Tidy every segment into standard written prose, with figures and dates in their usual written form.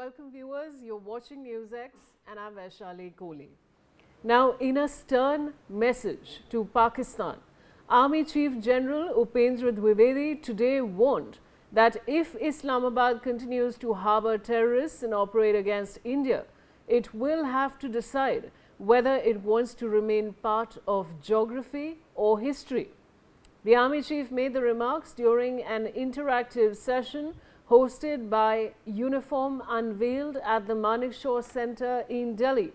Welcome viewers, you're watching Newsx and I'm Vaishali Kohli. Now, in a stern message to Pakistan, Army Chief General Upendra Dwivedi today warned that if Islamabad continues to harbour terrorists and operate against India, it will have to decide whether it wants to remain part of geography or history. The Army Chief made the remarks during an interactive session hosted by Uniform Unveiled at the Manekshaw Center in Delhi,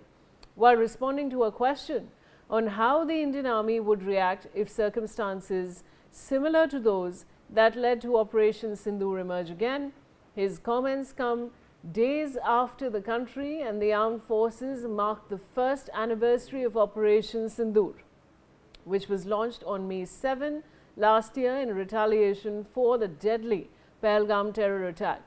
while responding to a question on how the Indian Army would react if circumstances similar to those that led to Operation Sindhu emerge again. His comments come days after the country and the armed forces marked the first anniversary of Operation Sindhu, which was launched on May 7 last year in retaliation for the deadly Pahalgam terror attack.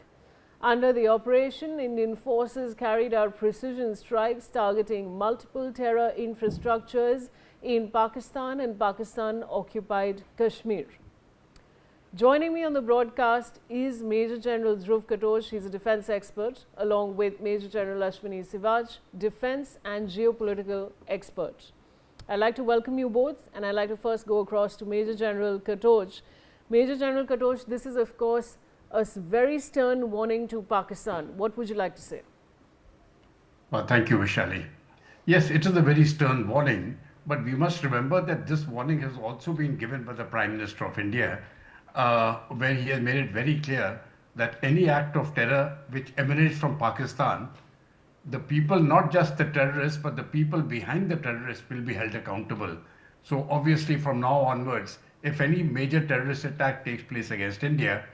Under the operation, Indian forces carried out precision strikes targeting multiple terror infrastructures in Pakistan and Pakistan-occupied Kashmir. Joining me on the broadcast is Major General Dhruv Katoch. He's a defense expert, along with Major General Ashwini Sivaj, defense and geopolitical expert. I'd like to welcome you both, and I'd like to first go across to Major General Katoch. Major General Katoch, this is of course a very stern warning to Pakistan. What would you like to say? Thank you, Vishali. Yes, it is a very stern warning, but we must remember that this warning has also been given by the Prime Minister of India, where he has made it very clear that any act of terror which emanates from Pakistan, the people, not just the terrorists, but the people behind the terrorists will be held accountable. So obviously from now onwards, if any major terrorist attack takes place against India,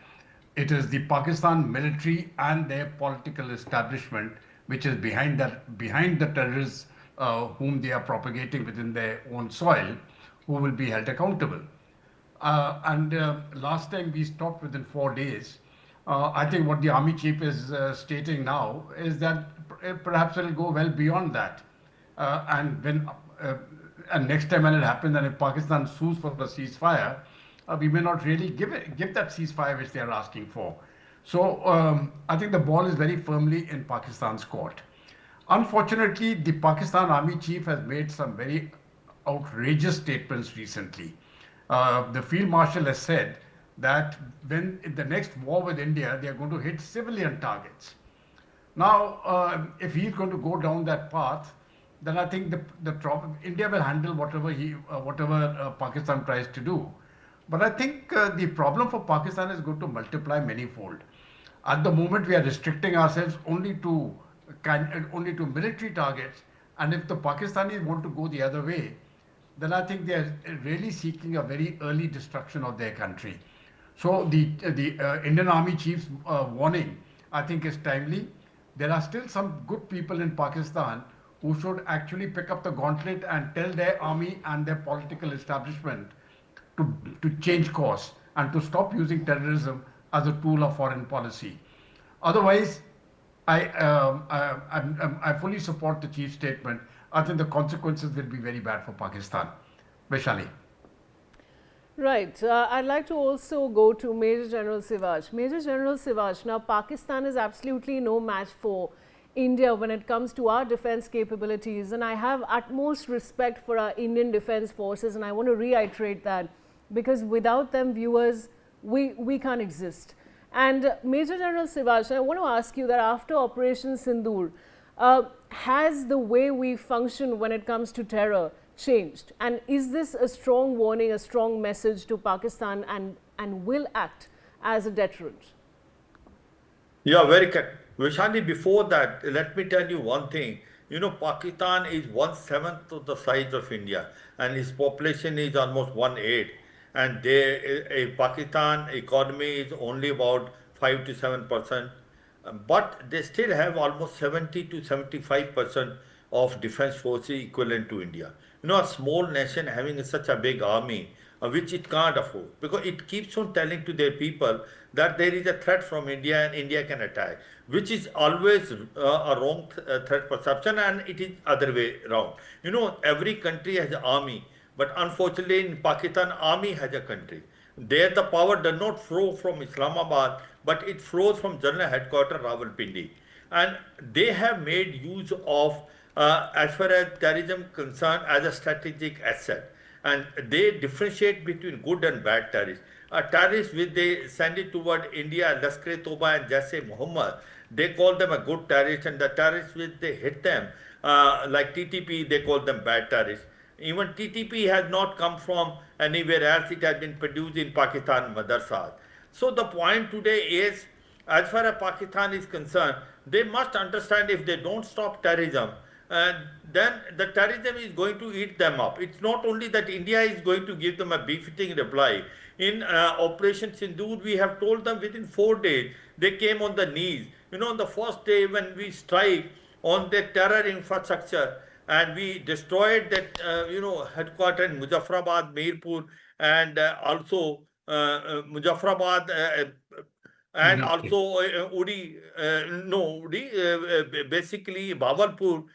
it is the Pakistan military and their political establishment which is behind the terrorists whom they are propagating within their own soil, who will be held accountable. Last time we stopped within 4 days. I think what the Army Chief is stating now is that perhaps it will go well beyond that. And next time when it happens, and if Pakistan sues for the ceasefire, we may not really give that ceasefire which they are asking for. So I think the ball is very firmly in Pakistan's court. Unfortunately, the Pakistan Army Chief has made some very outrageous statements recently. The Field Marshal has said that when in the next war with India, they are going to hit civilian targets. Now, if he's going to go down that path, then I think India will handle whatever Pakistan tries to do. But I think the problem for Pakistan is going to multiply manyfold. At the moment, we are restricting ourselves only to military targets, and if the Pakistanis want to go the other way, then I think they are really seeking a very early destruction of their country. So the Indian Army Chief's warning, I think, is timely. There are still some good people in Pakistan who should actually pick up the gauntlet and tell their army and their political establishment to change course and to stop using terrorism as a tool of foreign policy. Otherwise, I fully support the Chief's statement. I think the consequences will be very bad for Pakistan. Vaishali. Right. I'd like to also go to Major General Sivaj. Major General Sivaj, now Pakistan is absolutely no match for India when it comes to our defense capabilities, and I have utmost respect for our Indian defense forces, and I want to reiterate that, because without them, viewers, we can't exist. And Major General Sivaj, I want to ask you that after Operation Sindhu, has the way we function when it comes to terror changed? And is this a strong warning, a strong message to Pakistan, and will act as a deterrent? Yeah, very correct. Vishali, before that, let me tell you one thing. You know, Pakistan is 1/7 of the size of India, and its population is almost 1/8. And Pakistan economy is only about 5 to 7%, but they still have almost 70 to 75% of defense forces equivalent to India. You know, a small nation having such a big army, which it can't afford, because it keeps on telling to their people that there is a threat from India and India can attack, which is always a wrong threat perception, and it is other way around. You know, every country has an army, but unfortunately in Pakistan, army has a country. There the power does not flow from Islamabad, but it flows from General Headquarters Rawalpindi. and they have made use of, as far as terrorism concerned, as a strategic asset, and they differentiate between good and bad terrorists. A terrorist which they send it toward India, Lashkar-e-Toba and Jaish-e-Mohammed, they call them a good terrorist, and the terrorists which they hit them, like TTP, they call them bad terrorists. Even TTP has not come from anywhere else, it has been produced in Pakistan madrasas. So the point today is, as far as Pakistan is concerned, they must understand if they don't stop terrorism, then the terrorism is going to eat them up. It's not only that India is going to give them a befitting reply. In Operation Sindhu, we have told them within 4 days, they came on the knees. You know, on the first day when we strike on the terror infrastructure, and we destroyed that, headquarters in Muzaffarabad, Mirpur, and also Muzaffarabad, and Okay. also Uri, no, Uri, basically Bawalpur,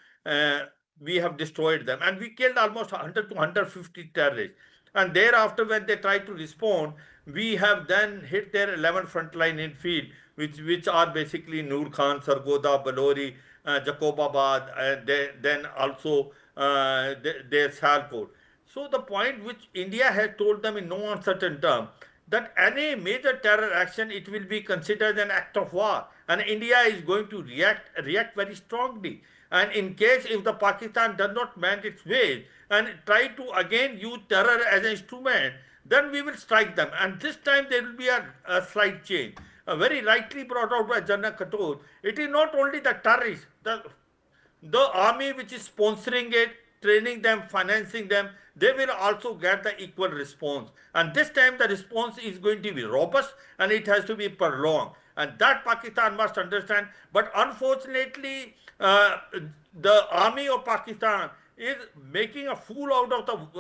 we have destroyed them. And we killed almost 100 to 150 terrorists. And thereafter, when they tried to respond, we have then hit their 11 frontline in field, which are basically Noor Khan, Sargoda, Balori, Jacobabad, and then also their Sialkot. So the point which India has told them in no uncertain term, that any major terror action, it will be considered an act of war, and India is going to react very strongly. And in case if the Pakistan does not mend its ways and try to again use terror as an instrument, then we will strike them. And this time there will be a slight change. Very rightly brought out by General Katur. It is not only the terrorists, the army which is sponsoring it, training them, financing them, they will also get the equal response. And this time the response is going to be robust and it has to be prolonged. And that Pakistan must understand. But unfortunately, the army of Pakistan is making a fool out of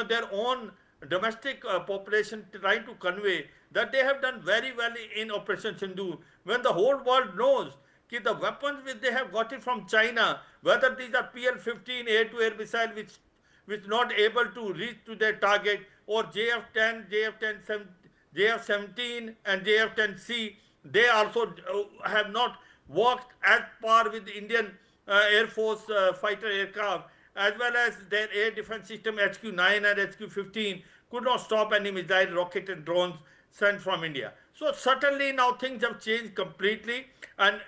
their own domestic population, trying to convey that they have done very well in Operation Sindhu, when the whole world knows that the weapons which they have got it from China, whether these are PL-15 air-to-air missile which not able to reach to their target, or JF-10, JF-17 and JF-10C, they also have not worked as par with the Indian Air Force fighter aircraft, as well as their air defense system HQ-9 and HQ-15 could not stop any missile, rocket and drones sent from India. So certainly now things have changed completely, and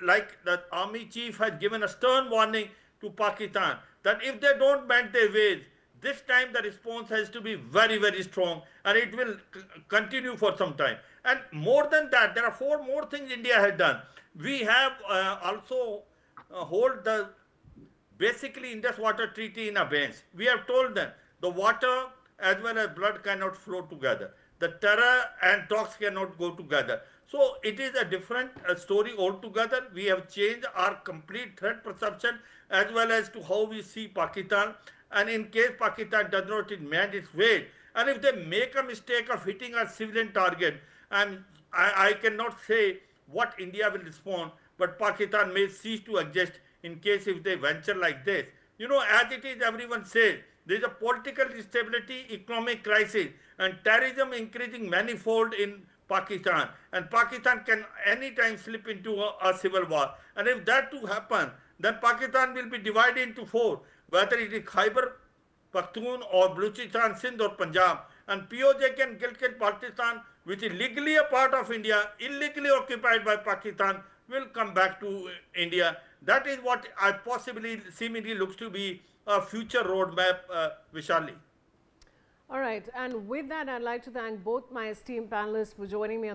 like the army chief has given a stern warning to Pakistan that if they don't mend their ways, this time the response has to be very, very strong, and it will continue for some time. And more than that, there are 4 more things India has done. We have also hold the basically Indus Water Treaty in abeyance. We have told them the water as well as blood cannot flow together. The terror and talks cannot go together. So it is a different story altogether. We have changed our complete threat perception as well as to how we see Pakistan. And in case Pakistan does not mend its way, and if they make a mistake of hitting a civilian target, I cannot say what India will respond, but Pakistan may cease to exist in case if they venture like this. You know, as it is, everyone says, there is a political instability, economic crisis, and terrorism increasing manifold in Pakistan. And Pakistan can anytime slip into a civil war. And if that too happen, then Pakistan will be divided into 4, whether it is Khyber Pakhtun or Balochistan, Sindh or Punjab. And POJ can Gilgit-Baltistan, which is legally a part of India, illegally occupied by Pakistan, will come back to India. That is what I possibly seemingly looks to be a future roadmap, Vishali. All right. And with that, I'd like to thank both my esteemed panelists for joining me on